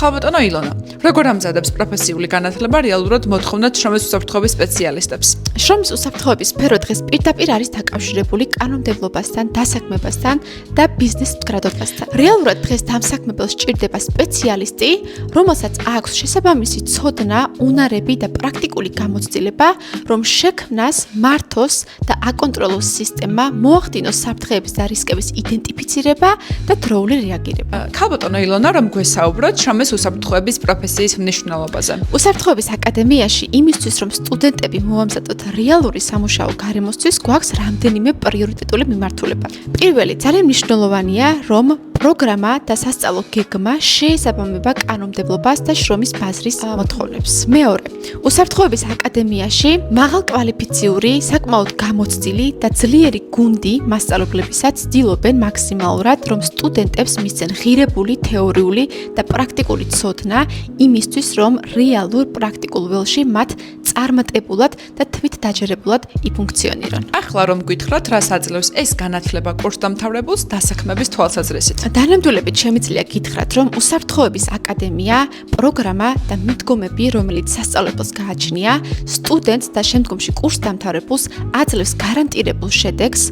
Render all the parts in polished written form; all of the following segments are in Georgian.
ხალბატონო ილონა, როგორ ამზადებს პროფესიული განათლება რეალურად მოთხოვნად შრომის უსაფრთხოების სპეციალისტებს? შრომის უსაფრთხოების სფერო დღეს პირდაპირ არის დაკავშირებული კანონმდებლობასთან, დასაქმებასთან და ბიზნეს მდგრადობასთან. რეალურად დღეს დამსაქმებელს სჭირდება სპეციალისტი, რომელსაც აქვს შესაბამისი ცოდნა, უნარები და პრაქტიკული გამოცდილება, რომ შექმნას, მართოს და აკონტროლოს სისტემა, მოახდინოს საფრთხეების და რისკების იდენტიფიცირება და დროული რეაგირება. ხალბატონო ილონა, რომ გვესაუბროთ შრომის უსაფრთხოების პროფესიის მნიშვნელობაზე. უსაფრთხოების აკადემიაში იმისთვის, რომ სტუდენტები მოამზადოთ რეალური სამუშაო გარემოსთვის, გვაქვს რამდენიმე პრიორიტეტული მიმართულება. პირველი, ძალიან მნიშვნელოვანია, რომ პროგრამა და სასწავლო გეგმა შეესაბამება კანონმდებლობას და შრომის ბაზრის მოთხოვნებს. მეორე, უსაფრთხოების აკადემიაში მაღალკვალიფიციური, საკმაოდ გამოცდილი და ძლიერი გუნდი მასწავლებლებისაც ცდილობენ მაქსიმალურად, რომ სტუდენტებს მისცენ ღირებული თეორიული და პრაქტიკული ცოდნა იმისთვის, რომ რეალურ პრაქტიკულ ველში მათ წარმატებულად და თვითდაჯერებულად იფუნქციონირონ. ახლა რომ გითხრათ, რას აძლევს ეს განათლება კურსდამთავრებულს დასაქმების თვალსაზრისით? დანამდვილებით შემიძლია გითხრათ, რომ უსაფრთხოების აკადემია, პროგრამა და მიდგომები, რომელიც სასწავლებელს გააჩნია, სტუდენტს და შემდგომში კურსდამთავრებულს აძლევს გარანტირებულ შედეგს,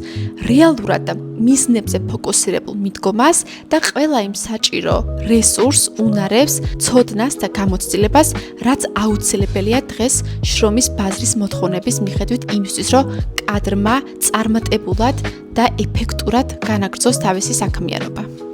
რეალურად და მიზნებზე ფოკუსირებულ მიდგომას და ყველა იმ საჭირო რესურს, უნარებს, ცოდნას და გამოცდილებას, რაც აუცილებელია დღეს შრომის ბაზრის მოთხოვნების მიხედვით იმისთვის, რომ კადრმა წარმატებულად და ეფექტურად განაგრძოს თავისი საქმიანობა.